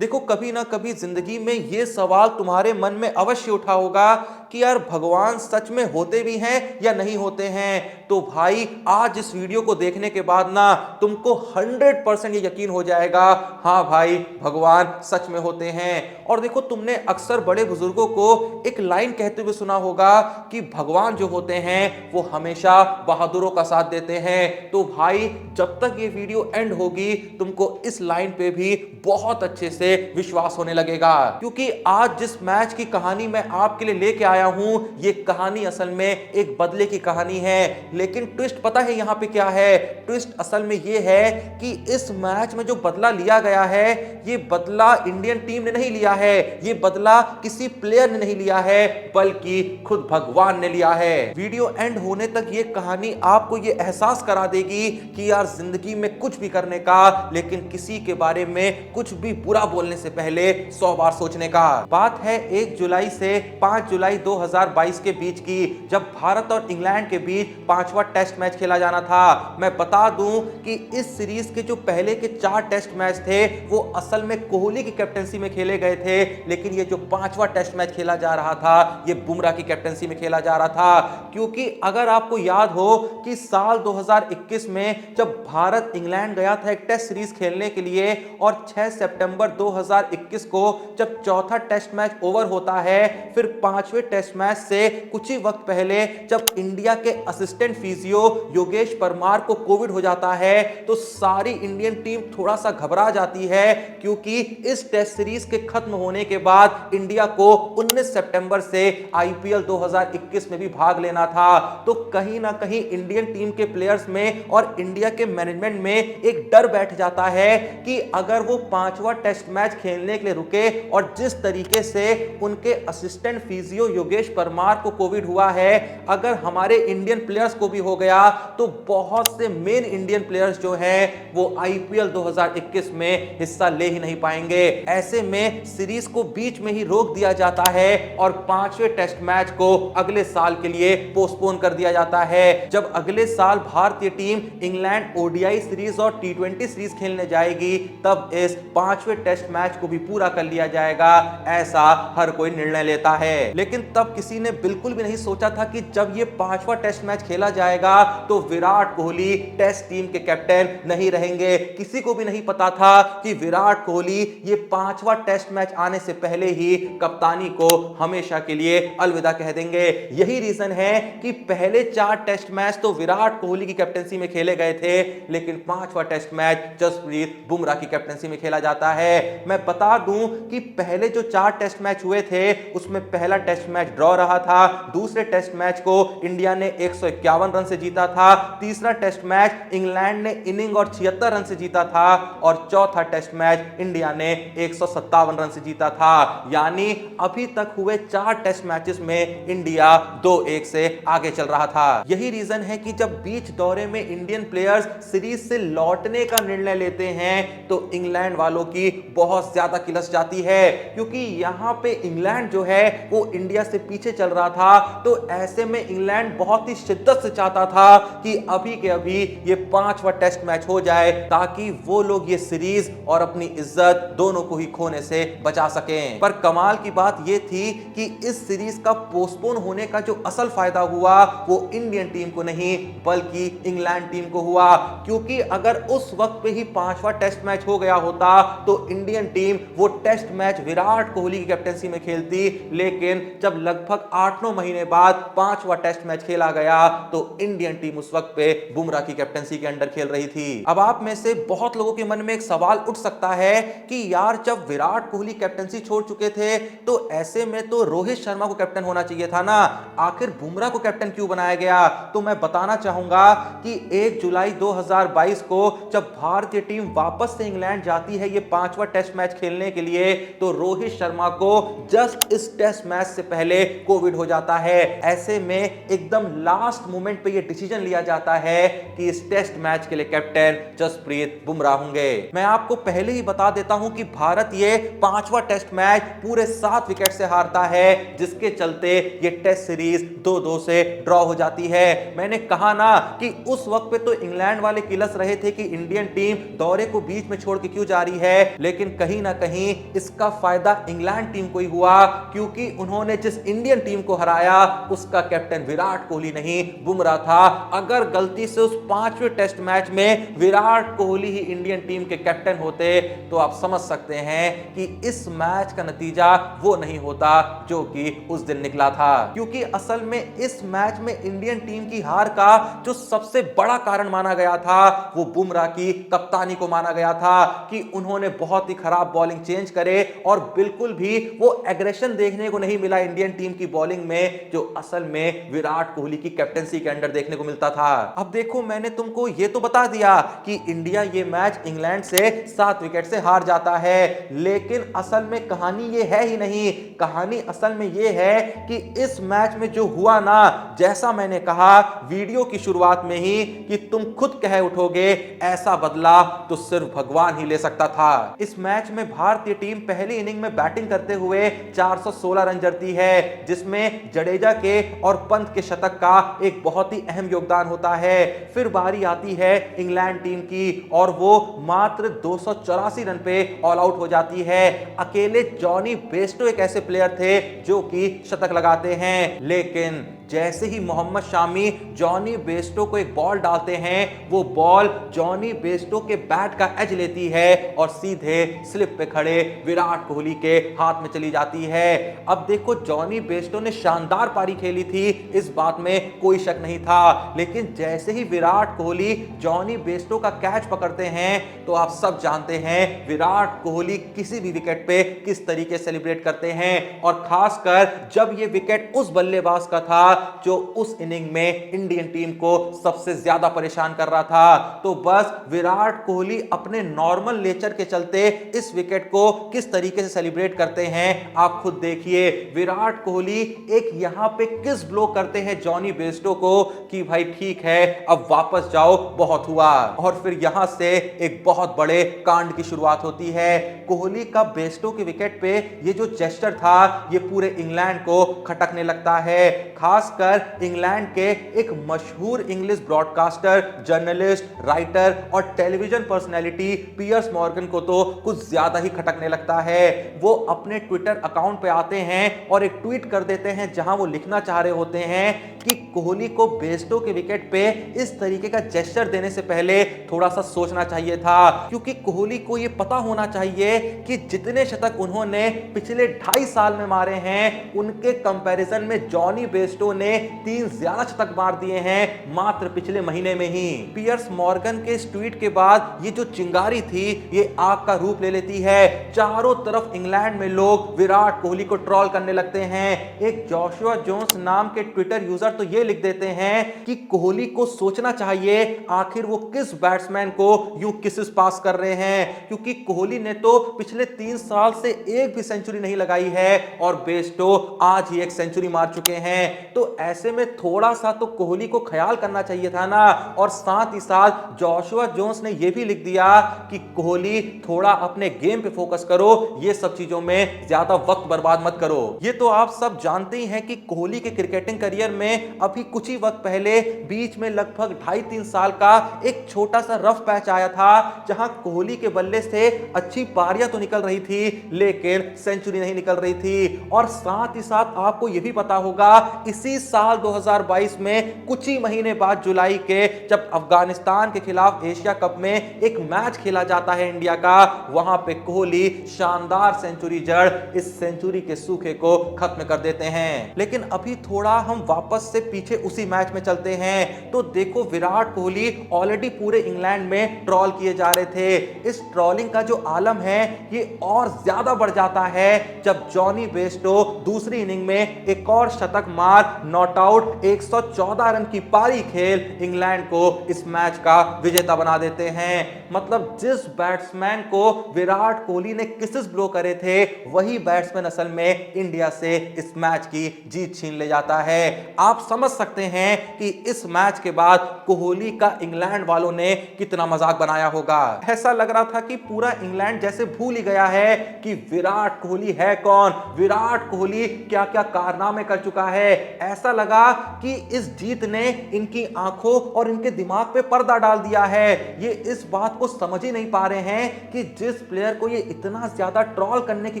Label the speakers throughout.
Speaker 1: देखो कभी ना कभी जिंदगी में ये सवाल तुम्हारे मन में अवश्य उठा होगा कि यार भगवान सच में होते भी हैं या नहीं होते हैं। तो भाई आज इस वीडियो को देखने के बाद ना तुमको 100% ये यकीन हो जाएगा, हाँ भाई भगवान सच में होते हैं। और देखो तुमने अक्सर बड़े बुजुर्गों को एक लाइन कहते हुए सुना होगा कि भगवान जो होते हैं वो हमेशा बहादुरों का साथ देते हैं। तो भाई जब तक ये वीडियो एंड होगी तुमको इस लाइन पे भी बहुत अच्छे से विश्वास होने लगेगा, क्योंकि आज जिस मैच की कहानी मैं आपके लिए लेके आया हूं ये कहानी असल में एक बदले की कहानी है। लेकिन ट्विस्ट पता है यहां पे क्या है? ट्विस्ट असल में ये है कि इस मैच में जो बदला लिया गया है ये बदला इंडियन टीम ने नहीं लिया है, ये बदला किसी प्लेयर ने नहीं लिया है, बल्कि खुद भगवान ने लिया है। वीडियो एंड होने तक ये कहानी आपको ये एहसास करा देगी कि यार जिंदगी में कुछ भी करने का, लेकिन किसी के बारे में कुछ भी बुरा बोलने से पहले 100 बार सोचने का। बात है 1 जुलाई से 5 जुलाई 2022 के बीच की, जब भारत और इंग्लैंड के बीच 5वां टेस्ट मैच खेला जाना था। मैं बता दूं कि इस सीरीज के जो पहले के 4 टेस्ट मैच थे वो असल में कोहली की कैप्टनसी में खेले गए थे, लेकिन ये जो 5वां टेस्ट मैच खेला जा रहा था ये बुमराह की कैप्टनसी में खेला जा रहा था। क्योंकि अगर आपको याद हो कि साल 2021 में जब भारत इंग्लैंड गया था एक टेस्ट सीरीज खेलने के लिए और 6 सितंबर 2021 को जब चौथा टेस्ट मैच ओवर होता है, फिर 5वें टेस्ट मैच से कुछ ही वक्त पहले जब इंडिया के असिस्टेंट फिजियो योगेश परमार को कोविड हो जाता है तो सारी इंडियन टीम थोड़ा सा घबरा जाती है, क्योंकि इस टेस्ट सीरीज के खत्म होने के बाद इंडिया को 19 सितंबर से आईपीएल 2021 में भी भाग लेना था। तो कहीं ना कहीं इंडियन टीम के प्लेयर्स में और इंडिया के मैनेजमेंट में एक डर बैठ जाता है कि अगर वो 5वां टेस्ट मैच खेलने के लिए रुके और जिस तरीके से उनके असिस्टेंट फिजियो योगेश परमार को कोविड हुआ है, अगर हमारे इंडियन प्लेयर्स को भी हो गया तो बहुत से मेन इंडियन प्लेयर्स जो हैं वो आईपीएल 2021 में हिस्सा ले ही नहीं पाएंगे। ऐसे में सीरीज को बीच में ही रोक दिया जाता है और 5वें टेस्ट मैच को अगले साल के लिए पोस्टपोन कर दिया जाता है। जब अगले साल भारतीय टीम इंग्लैंड ओडीआई सीरीज और टी20 सीरीज खेलने जाएगी तब इस 5वें टेस्ट मैच को भी पूरा कर लिया जाएगा, ऐसा हर कोई निर्णय लेता है। लेकिन तब किसी ने बिल्कुल भी नहीं सोचा था कि जब ये 5वां टेस्ट मैच खेला जाएगा तो विराट कोहली टेस्ट टीम के कैप्टन नहीं रहेंगे। किसी को भी नहीं पता था कि विराट कोहली ये 5वां टेस्ट मैच आने से पहले ही कप्तानी को हमेशा के लिए अलविदा कह देंगे। यही रीजन है कि पहले 4 टेस्ट मैच तो विराट कोहली की कैप्टनसी में खेले गए थे, लेकिन 5वां टेस्ट मैच जसप्रीत बुमराह की कैप्टनसी में खेला जाता है। मैं बता दूं कि पहले जो 4 टेस्ट मैच हुए थे उसमें पहला टेस्ट मैच ड्रॉ रहा था, दूसरे टेस्ट मैच को इंडिया ने 151 रन से जीता था, तीसरा टेस्ट मैच इंग्लैंड ने इनिंग और 76 रन से जीता था और चौथा टेस्ट मैच इंडिया ने 157 रन से जीता था। यानी अभी तक हुए 4 टेस्ट मैचेस में इंडिया 2-1 से आगे चल रहा था। यही रीजन है कि जब बीच दौरे में इंडियन प्लेयर्स सीरीज से लौटने का निर्णय लेते हैं तो इंग्लैंड वालों की बहुत ज्यादा किलस जाती है, क्योंकि यहां पे इंग्लैंड जो है वो इंडिया से पीछे चल रहा था। तो ऐसे में इंग्लैंड बहुत ही शिद्दत से चाहता था कि अभी के अभी ये 5वां टेस्ट मैच हो जाए ताकि वो लोग ये सीरीज और अपनी इज्जत दोनों को ही खोने से बचा सकें। पर कमाल की बात ये थी कि इस सीरीज का पोस्टपोन होने का जो असल फायदा हुआ वो इंडियन टीम को नहीं बल्कि इंग्लैंड टीम को हुआ, क्योंकि अगर उस वक्त पे ही 5वां टेस्ट मैच हो गया होता तो इंडियन टीम वो टेस्ट मैच विराट कोहली की कैप्टनसी में खेलती। लेकिन जब लगभग 8-9 महीने बाद 5वां टेस्ट मैच खेला गया तो इंडियन टीम उस वक्त पे बुमराह की कैप्टनसी के अंडर खेल रही थी। अब आप में से बहुत लोगों के मन में एक सवाल उठ सकता है कि यार जब विराट कोहली कैप्टनसी छोड़ चुके थे तो ऐसे में तो रोहित शर्मा को कैप्टन होना चाहिए था ना, आखिर बुमराह को कैप्टन क्यों बनाया गया? तो मैं बताना चाहूंगा कि 1 जुलाई 2022 को जब भारतीय टीम वापस से इंग्लैंड जाती है ये 5वां टेस्ट मैच खेलने के लिए तो रोहित शर्मा को जस्ट इस टेस्ट मैच से पहले पहले कोविड हो जाता है। ऐसे में एकदम लास्ट मोमेंट पे ये डिसीजन लिया जाता है कि इस टेस्ट मैच के लिए कैप्टन जसप्रीत बुमराह होंगे। मैं आपको पहले ही बता देता हूं कि भारत ये 5वां टेस्ट मैच पूरे 7 विकेट से हारता है, जिसके चलते ये टेस्ट सीरीज 2-2 से ड्रॉ हो जाती है। मैंने कहा ना कि उस वक्त पे तो इंग्लैंड वाले किलस रहे थे कि इंडियन टीम दौरे को बीच में छोड़ के क्यों जा रही है, लेकिन कहीं ना कहीं इसका फायदा इंग्लैंड टीम को ही हुआ, क्योंकि उन्होंने जिस इंडियन टीम को हराया उसका कैप्टन विराट कोहली नहीं बुमराह था। अगर गलती से उस 5वें टेस्ट मैच में विराट कोहली ही इंडियन टीम के कैप्टन होते तो आप समझ सकते हैं कि इस मैच का नतीजा वो नहीं होता जो कि उस दिन निकला था। क्योंकि असल में इस मैच में इंडियन टीम की हार का जो सबसे बड़ा कारण माना गया था वो बुमराह की कप्तानी को माना गया था कि उन्होंने बहुत ही खराब बॉलिंग चेंज करे और बिल्कुल भी वो एग्रेशन देखने को नहीं मिला इंडियन टीम की बॉलिंग में, जो असल में विराट कोहली की कैप्टनसी के अंडर देखने को मिलता था। अब देखो, मैंने तुमको ये तो बता दिया कि इंडिया ये मैच इंग्लैंड से 7 विकेट से हार जाता है, लेकिन असल में कहानी ये है ही नहीं। कहानी असल में ये है कि इस मैच में जो हुआ ना, जैसा मैंने कहा वीडियो की शुरुआत में ही कि तुम खुद कह उठोगे, ऐसा बदला तो सिर्फ भगवान ही ले सकता था। इस मैच में भारतीय टीम पहली इनिंग में बैटिंग करते हुए 416 रन जड़ती है, जिसमें जडेजा के और पंत के शतक का एक बहुत ही अहम योगदान होता है। फिर बारी आती है इंग्लैंड टीम की और वो मात्र 284 रन पे ऑल आउट हो जाती है। अकेले जॉनी बेस्टो एक ऐसे प्लेयर थे जो कि शतक लगाते हैं, लेकिन जैसे ही मोहम्मद शामी जॉनी बेस्टो को एक बॉल डालते हैं, वो बॉल जॉनी बेस्टो के बैट का एज लेती है और सीधे स्लिप पे खड़े विराट कोहली के हाथ में चली जाती है। अब देखो, जॉनी बेस्टो ने शानदार पारी खेली थी, इस बात में कोई शक नहीं था, लेकिन जैसे ही विराट कोहली जॉनी बेस्टो का कैच पकड़ते हैं तो आप सब जानते हैं विराट कोहली किसी भी विकेट पे किस तरीके से सेलिब्रेट करते हैं, और खासकर जब ये विकेट उस बल्लेबाज का था जो उस इनिंग में इंडियन टीम को सबसे ज्यादा परेशान कर रहा था। तो बस विराट कोहली अपने नॉर्मल नेचर के चलते इस विकेट को किस तरीके से सेलिब्रेट करते हैं आप खुद देखिए। विराट कोहली एक यहां पे किस ब्लो करते हैं जॉनी बेस्टो को कि भाई ठीक है, अब वापस जाओ, बहुत हुआ। और फिर यहां से एक बहुत बड़े कांड की शुरुआत होती है। कोहली का बेस्टो के विकेट पे ये जो जेस्चर था ये पूरे इंग्लैंड को खटकने लगता है। खासकर इंग्लैंड के एक मशहूर इंग्लिश ब्रॉडकास्टर, जर्नलिस्ट, राइटर और टेलीविजन पर्सनैलिटी पियर्स मॉर्गन को तो कुछ ज्यादा ही खटकने लगता है। वो अपने ट्विटर अकाउंट पे आते हैं और एक ट्वीट कर देते हैं जहां वो लिखना चाह रहे होते हैं कि कोहली को बेस्टो के विकेट पे इस तरीके का जेस्चर देने से पहले थोड़ा सा सोचना चाहिए था, क्योंकि कोहली को ये पता होना चाहिए कि जितने शतक उन्होंने पिछले 2.5 साल में मारे हैं उनके कंपैरिजन में जॉनी बेस्टो ने 3 ज्यादा शतक मार दिए हैं मात्र पिछले महीने में ही। पियर्स मॉर्गन के इस ट्वीट के बाद ये जो चिंगारी थी ये आग का रूप ले लेती है। चारों तरफ इंग्लैंड में लोग विराट कोहली को ट्रोल करने लगते हैं। एक जोशुआ जोन्स नाम के ट्विटर यूजर तो ये लिख देते हैं कि कोहली को सोचना चाहिए आखिर वो किस बैट्समैन को यूं किसिस पास कर रहे हैं, क्योंकि कोहली ने तो पिछले 3 साल से एक भी सेंचुरी नहीं लगाई है और बेस्टो आज ही एक सेंचुरी मार चुके हैं। तो ऐसे में थोड़ा सा तो कोहली को ख्याल करना चाहिए था ना। और साथ ही साथ जोशुआ जोन्स ने यह भी लिख दिया कि कोहली थोड़ा अपने गेम पे फोकस करो, ये सब चीजों में ज्यादा वक्त बर्बाद मत करो। ये तो आप सब जानते ही हैं कि कोहली के क्रिकेटिंग करियर में अभी कुछ ही वक्त पहले बीच में लगभग 2.5-3 साल का एक छोटा सा रफ पैच आया था जहां कोहली के बल्ले से अच्छी पारियां तो निकल रही थी लेकिन सेंचुरी नहीं निकल रही थी। और साथ ही साथ आपको यह भी पता होगा इसी साल 2022 में कुछ ही महीने बाद जुलाई के जब अफगानिस्तान के खिलाफ एशिया कप में एक मैच खेला जाता है इंडिया का, वहां पे कोहली शानदार सेंचुरी जड़ इस सेंचुरी के सूखे को खत्म कर देते हैं। लेकिन अभी थोड़ा हम वापस से पीछे उसी मैच में चलते हैं तो देखो विराट कोहली ऑलरेडी पूरे इंग्लैंड में ट्रोल किए जा रहे थे। इस ट्रोलिंग का जो आलम है ये और ज्यादा बढ़ जाता है जब जॉनी बेस्टो दूसरी इनिंग में एक और शतक मार नॉट आउट 114 रन की पारी खेल इंग्लैंड को इस मैच का विजेता बना देते हैं। मतलब जिस बैट्समैन को विराट कोहली ने किसेस ब्लो करे थे, वही बैट्समैन असल में इंडिया से इस मैच की जीत छीन ले जाता है। आप समझ सकते हैं कि इस मैच के बाद कोहली का इंग्लैंड वालों ने कितना मजाक बनाया होगा। ऐसा लग रहा था कि पूरा इंग्लैंड जैसे भूल ही गया है कि विराट कोहली है कौन, विराट कोहली क्या क्या कारनामे कर चुका है। ऐसा लगा कि इस जीत ने इनकी आंखों और इनके दिमाग पे पर्दा डाल दिया है। ये इस बात को समझ ही नहीं पा रहे हैं कि जिस प्लेयर को ये इतना ज्यादा ट्रॉल करने की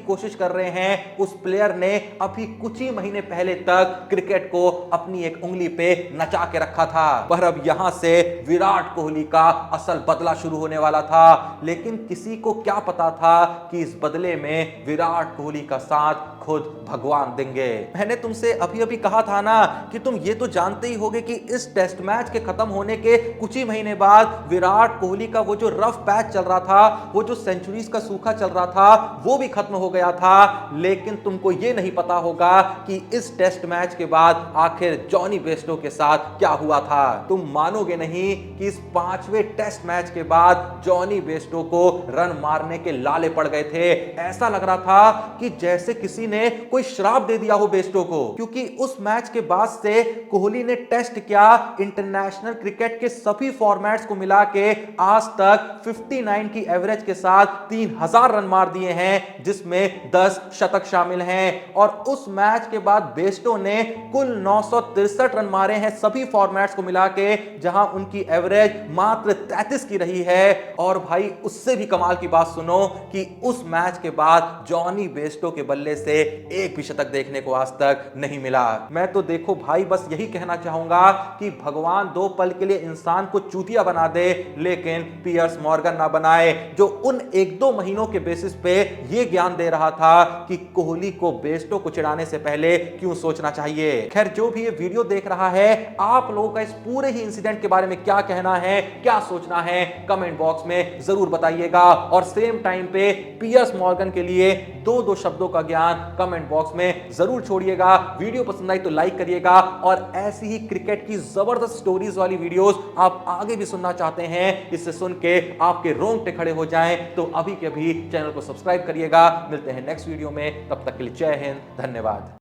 Speaker 1: कोशिश कर रहे हैं, उस प्लेयर ने अभी कुछ ही महीने पहले तक क्रिकेट को अपनी एक उंगली पे नचा के रखा था। पर अब यहां से विराट कोहली का असल बदला शुरू होने वाला था। लेकिन किसी को क्या पता था कि इस बदले में विराट कोहली का साथ खुद भगवान देंगे। मैंने तुमसे अभी अभी कहा था ना कि तुम ये तो जानते ही होगे कि इस टेस्ट मैच के खत्म होने के कुछ ही महीने बाद विराट कोहली का वो जो रफ पैच चल रहा था, वो जो सेंचुरीज का सूखा चल रहा था, वो भी खत्म हो गया था। लेकिन तुमको ये नहीं पता होगा कि इस टेस्ट मैच के बाद आखिर जॉनी बेस्टो के साथ क्या हुआ था। तुम मानोगे नहीं कि इस 5वें टेस्ट मैच के बाद जॉनी बेस्टो को रन मारने के लाले पड़ गए थे। ऐसा लग रहा था कि जैसे किसी ने कोई श्राप दे दिया हो बेस्टो को, क्योंकि उस मैच के बाद से कोहली ने टेस्ट क्या, इंटरनेशनल क्रिकेट के सभी फॉर्मेट्स को मिला के आज तक 59 की एवरेज के साथ 3000 रन मार दिए हैं, जिसमें 10 शतक शामिल हैं। और उस मैच के बाद बेस्टो ने कुल 963 रन मारे हैं सभी फॉर्मेट्स को मिला के, जहां उनकी एवरेज मात्र 33 की रही है। और भाई उससे भी कमाल की बात सुनो कि उस मैच के बाद जॉनी बेस्टो के बल्ले से एक भी शतक देखने को आज तक नहीं मिला। मैं तो देखो भाई बस यही कहना चाहूंगा कि भगवान 2 पल के लिए इंसान को चूतिया बना दे, लेकिन पियर्स मॉर्गन ना बनाए, जो उन 1-2 महीनों के बेसिस पे ये ज्ञान दे रहा था कि कोहली को बेस्टो को चिढ़ाने से पहले क्यों सोचना चाहिए। खैर जो भी ये वीडियो देख रहा है, आप लोगों का इस पूरे ही इंसिडेंट के बारे में क्या कहना है, क्या सोचना है, कमेंट बॉक्स में जरूर बताइएगा। और सेम टाइम पे पियर्स मॉर्गन के लिए 2-2 शब्दों का ज्ञान कमेंट बॉक्स में जरूर छोड़िएगा। वीडियो पसंद आई तो लाइक करिएगा, और ऐसी ही क्रिकेट की जबरदस्त स्टोरीज वाली वीडियोस आप आगे भी सुनना चाहते हैं, इससे सुन के आपके रोंगटे खड़े हो जाएं, तो अभी के अभी चैनल को सब्सक्राइब करिएगा। मिलते हैं नेक्स्ट वीडियो में, तब तक के लिए जय हिंद, धन्यवाद।